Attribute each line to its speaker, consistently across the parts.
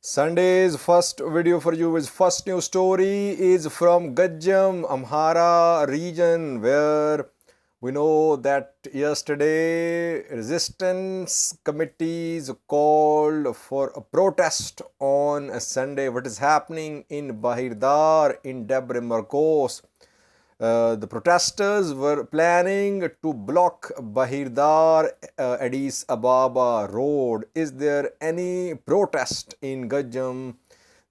Speaker 1: Sunday's first video for you is first news story is from Gojjam Amhara region, where we know that yesterday resistance committees called for a protest on a Sunday. What is happening in Bahirdar in Debre Marcos? The protesters were planning to block Bahirdar Addis Ababa road. Is there any protest in Gojjam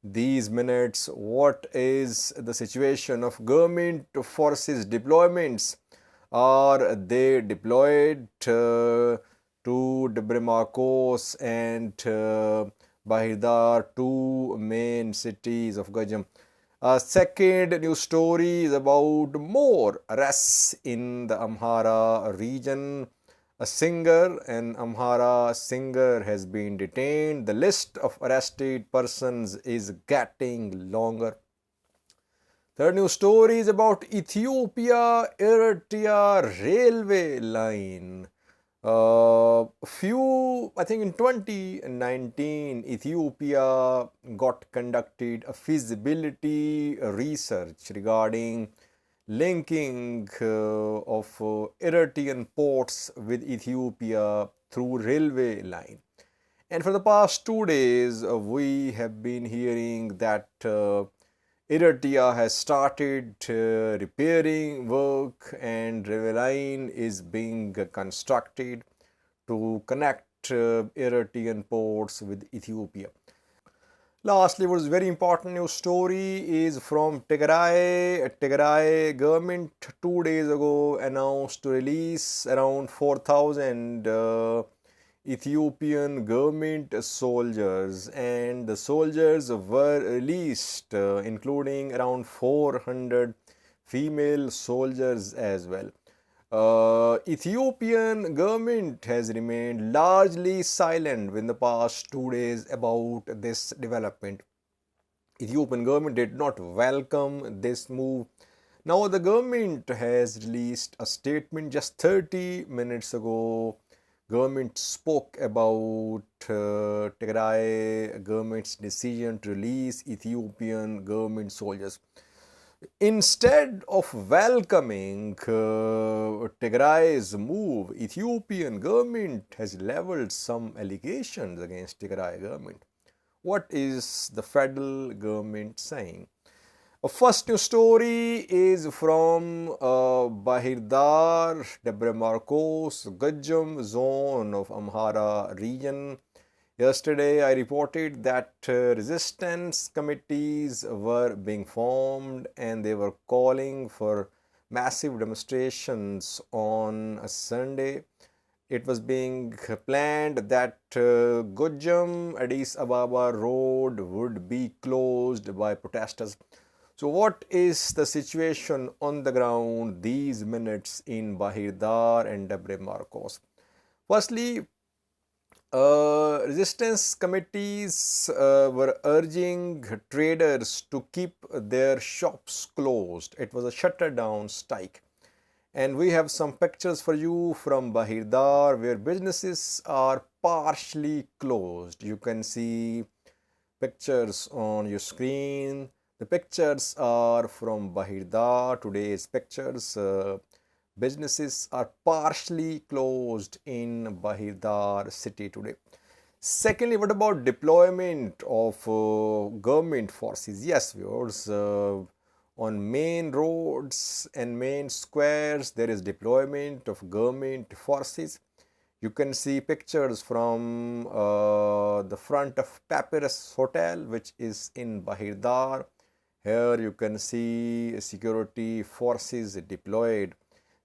Speaker 1: these minutes? What is the situation of government forces deployments? Are they deployed to Debre Marcos and Bahirdar, two main cities of Gojjam? A second news story is about more arrests in the Amhara region. An Amhara singer has been detained. The list of arrested persons is getting longer. Third news story is about Ethiopia Eritrea railway line. I think in 2019, Ethiopia got conducted a feasibility research regarding linking of Eritrean ports with Ethiopia through railway line. And for the past 2 days, we have been hearing that Eritrea has started repairing work and railway line is being constructed to connect Eritrean ports with Ethiopia. Lastly, what is very important news story is from Tigray. Tigray government 2 days ago announced to release around 4,000 Ethiopian government soldiers, and the soldiers were released, including around 400 female soldiers as well. Ethiopian government has remained largely silent in the past 2 days about this development. Ethiopian government did not welcome this move. Now the government has released a statement just 30 minutes ago. Government spoke about Tigray government's decision to release Ethiopian government soldiers. Instead of welcoming Tigray's move, Ethiopian government has leveled some allegations against Tigray government. What is the federal government saying? A first news story is from Bahirdar, Debre Marcos, Gojjam zone of Amhara region. Yesterday, I reported that resistance committees were being formed and they were calling for massive demonstrations on a Sunday. It was being planned that Gojjam Addis Ababa road would be closed by protesters. So what is the situation on the ground these minutes in Bahirdar and Debre Marcos? Firstly, resistance committees were urging traders to keep their shops closed. It was a shutter down strike. And we have some pictures for you from Bahirdar where businesses are partially closed. You can see pictures on your screen. The pictures are from Bahirdar. Today's pictures. Businesses are partially closed in Bahirdar city today. Secondly, what about deployment of government forces? Yes, viewers, on main roads and main squares, there is deployment of government forces. You can see pictures from the front of Papyrus Hotel, which is in Bahirdar. Here you can see security forces deployed.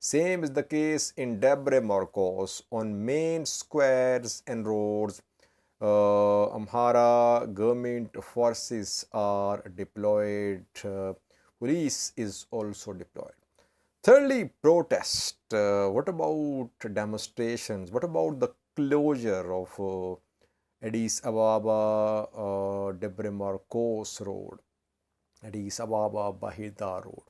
Speaker 1: Same is the case in Debre Marcos. On main squares and roads, Amhara government forces are deployed. Police is also deployed. Thirdly, protest. What about demonstrations? What about the closure of Addis Ababa Debre Marcos road, Addis Ababa Bahirdar road?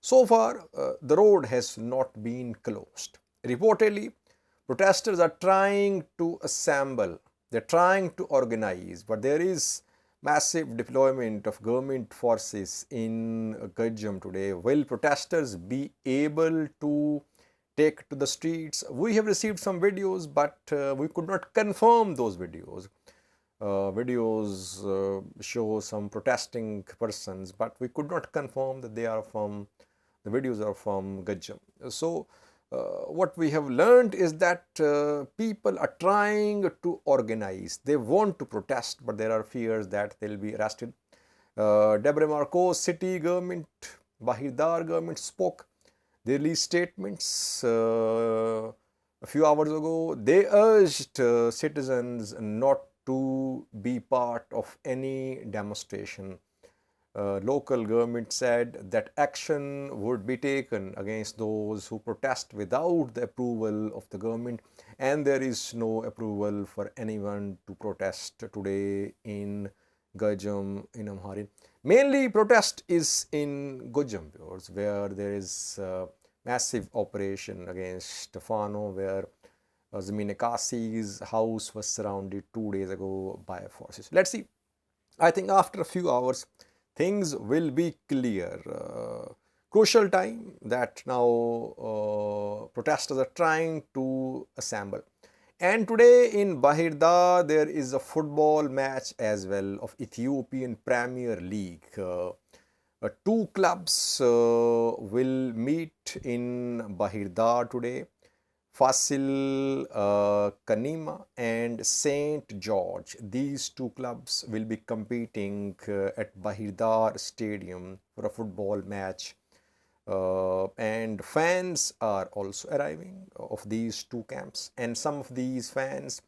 Speaker 1: So far, the road has not been closed. Reportedly, protesters are trying to assemble, they're trying to organize, but there is massive deployment of government forces in Gojjam today. Will protesters be able to take to the streets? We have received some videos, but we could not confirm those videos. Videos show some protesting persons, but we could not confirm that they are from, the videos are from Gojjam. So what we have learned is that people are trying to organize. They want to protest, but there are fears that they'll be arrested. Debre Marcos city government, Bahirdar government spoke. They released statements a few hours ago. They urged citizens not to be part of any demonstration. Local government said that action would be taken against those who protest without the approval of the government, and there is no approval for anyone to protest today in Gojam in Amhara. Mainly protest is in Gojjam, where there is massive operation against Fano, where Zamine Kasi's house was surrounded 2 days ago by forces. Let's see. I think after a few hours, things will be clear. Crucial time that now protesters are trying to assemble. And today in Bahirda, there is a football match as well of Ethiopian Premier League. Two clubs will meet in Bahirda today. Fasil Kanima and St. George. These two clubs will be competing at Bahirdar Stadium for a football match. And fans are also arriving of these two camps. And some of these fans,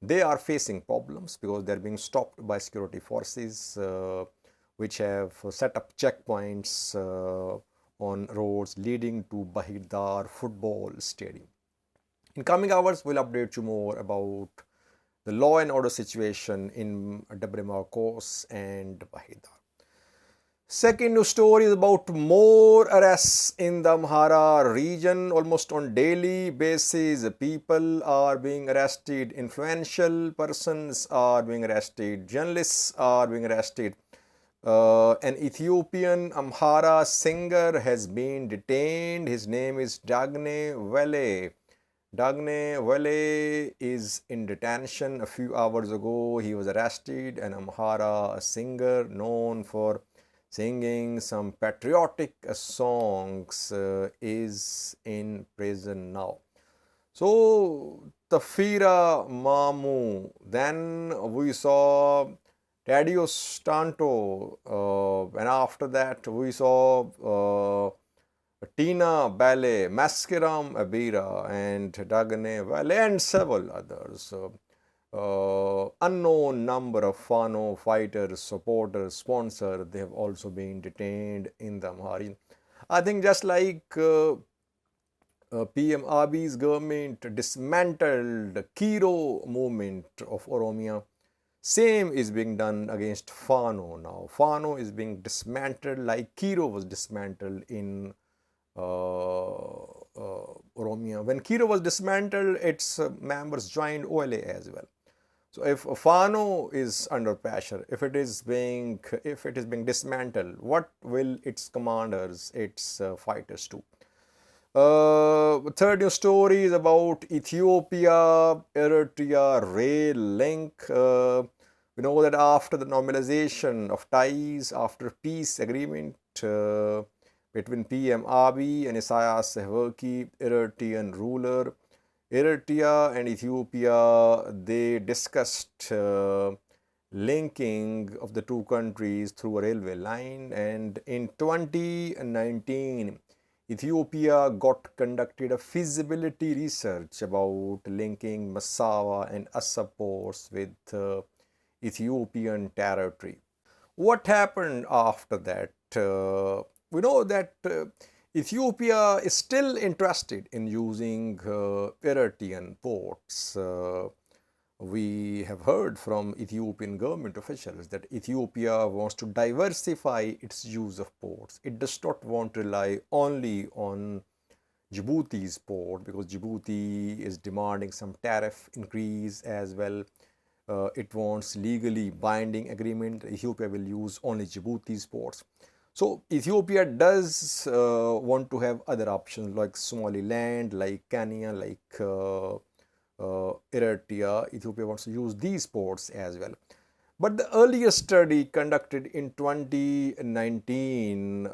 Speaker 1: they are facing problems because they are being stopped by security forces which have set up checkpoints on roads leading to Bahirdar Football Stadium. In coming hours, we'll update you more about the law and order situation in Debre Marcos and Bahirdar. Second news story is about more arrests in the Amhara region. Almost on daily basis, people are being arrested, influential persons are being arrested, journalists are being arrested. An Ethiopian Amhara singer has been detained. His name is Dagne Wale. Dagne Wale is in detention. A few hours ago, he was arrested. An Amhara singer known for singing some patriotic songs is in prison now. So, Tafira Mamu. Then we saw Tadios Tanto, and after that we saw Tina Ballet, Maskiram Abira, and Dagne Wale, and several others. Unknown number of Fano fighters, supporters, sponsors, they have also been detained in the Amhara. I think just like PM Abiy's government dismantled Kiro movement of Oromia, same is being done against Fano now. Fano is being dismantled like Kiro was dismantled in Oromia. When Kiro was dismantled, its members joined OLA as well. So if Fano is under pressure, if it is being dismantled, what will its commanders, its fighters do? Third news story is about Ethiopia Eritrea rail link. We know that after the normalization of ties, after peace agreement between PM Abiy and Isaias Afwerki, Eritrean ruler, Eritrea and Ethiopia, they discussed linking of the two countries through a railway line, and in 2019, Ethiopia conducted a feasibility research about linking Massawa and Assab ports with Ethiopian territory. What happened after that? We know that Ethiopia is still interested in using Eritrean ports. We have heard from Ethiopian government officials that Ethiopia wants to diversify its use of ports. It does not want to rely only on Djibouti's port, because Djibouti is demanding some tariff increase as well. it wants legally binding agreement. Ethiopia will use only Djibouti's ports. So Ethiopia does want to have other options like Somaliland, like Kenya, like Eritrea. Ethiopia wants to use these ports as well. But the earlier study conducted in 2019,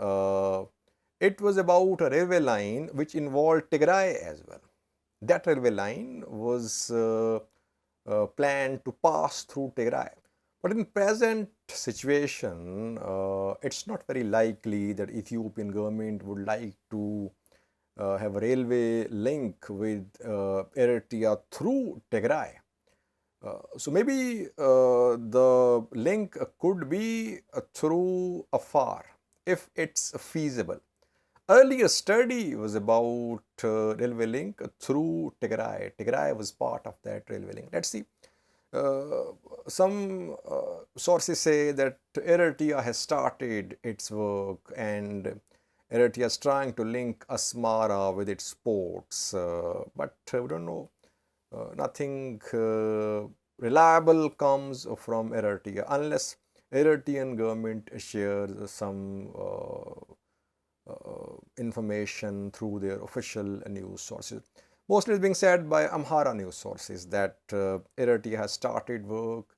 Speaker 1: it was about a railway line which involved Tigray as well. That railway line was planned to pass through Tigray. But in present situation, it's not very likely that Ethiopian government would like to have a railway link with Eritrea through Tigray. So maybe the link could be through Afar if it's feasible. Earlier study was about railway link through Tigray. Tigray was part of that railway link. Let's see. Some sources say that Eritrea has started its work and Eritrea is trying to link Asmara with its ports, but we don't know. Nothing reliable comes from Eritrea unless Eritrean government shares some information through their official news sources. Mostly it's being said by Amhara news sources that Eritrea has started work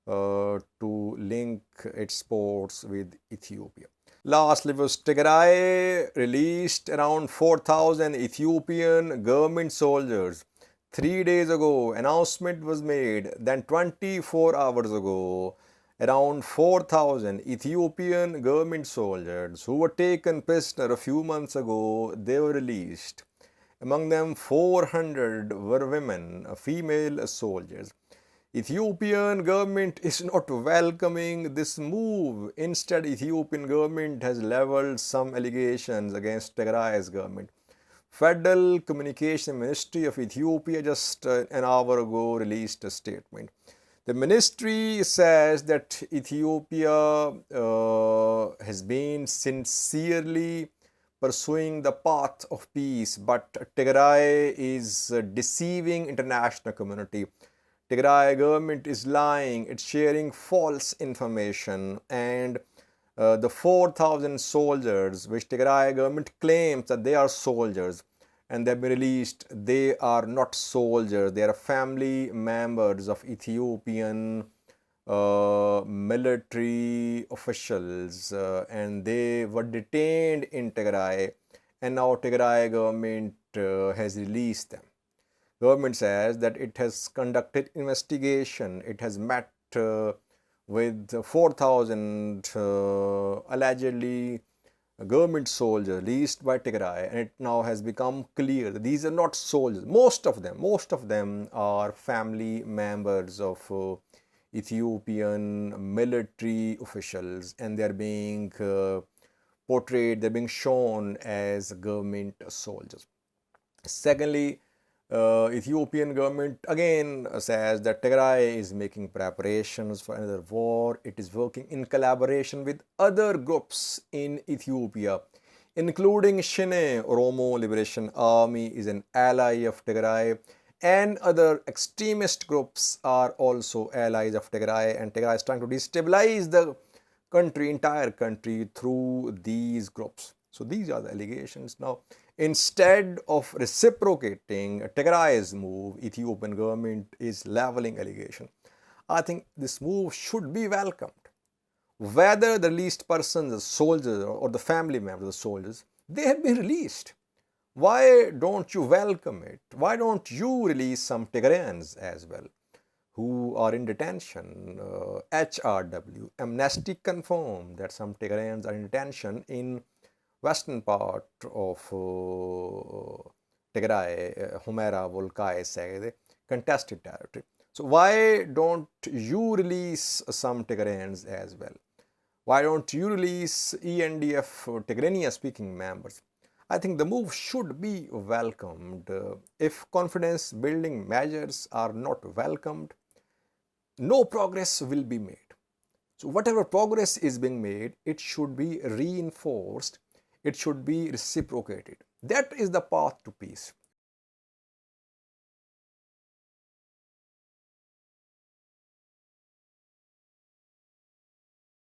Speaker 1: to link its ports with Ethiopia. Lastly was Tigray released around 4,000 Ethiopian government soldiers. 3 days ago, announcement was made. Then 24 hours ago, around 4,000 Ethiopian government soldiers who were taken prisoner a few months ago, they were released. Among them, 400 were women, female soldiers. Ethiopian government is not welcoming this move. Instead, Ethiopian government has leveled some allegations against Tigray's government. Federal Communication Ministry of Ethiopia just an hour ago released a statement. The ministry says that Ethiopia has been sincerely pursuing the path of peace, but Tigray is deceiving international community. Tigray government is lying, it's sharing false information, and the 4,000 soldiers which Tigray government claims that they are soldiers and they have been released, they are not soldiers, they are family members of Ethiopian military officials and they were detained in Tigray, and now Tigray government has released them. Government says that it has conducted investigation, it has met with 4,000 allegedly government soldiers released by Tigray, and it now has become clear that these are not soldiers. Most of them are family members of Ethiopian military officials, and they are being portrayed, they're being shown as government soldiers. Secondly, Ethiopian government again says that Tigray is making preparations for another war. It is working in collaboration with other groups in Ethiopia, including Shine Oromo Liberation Army is an ally of Tigray, and other extremist groups are also allies of Tigray, and Tigray is trying to destabilize the country, entire country, through these groups. So these are the allegations. Now, instead of reciprocating Tigray's move, Ethiopian government is leveling allegation. I think this move should be welcomed. Whether the released persons, the soldiers, or the family members of the soldiers, they have been released. Why don't you welcome it? Why don't you release some Tigrayans as well who are in detention? HRW, Amnesty confirmed that some Tigrayans are in detention in western part of Tigray, Humera, Volkai, contested territory. So why don't you release some Tigrayans as well? Why don't you release ENDF Tigrania speaking members? I think the move should be welcomed. If confidence building measures are not welcomed, no progress will be made. So whatever progress is being made, it should be reinforced. It should be reciprocated. That is the path to peace.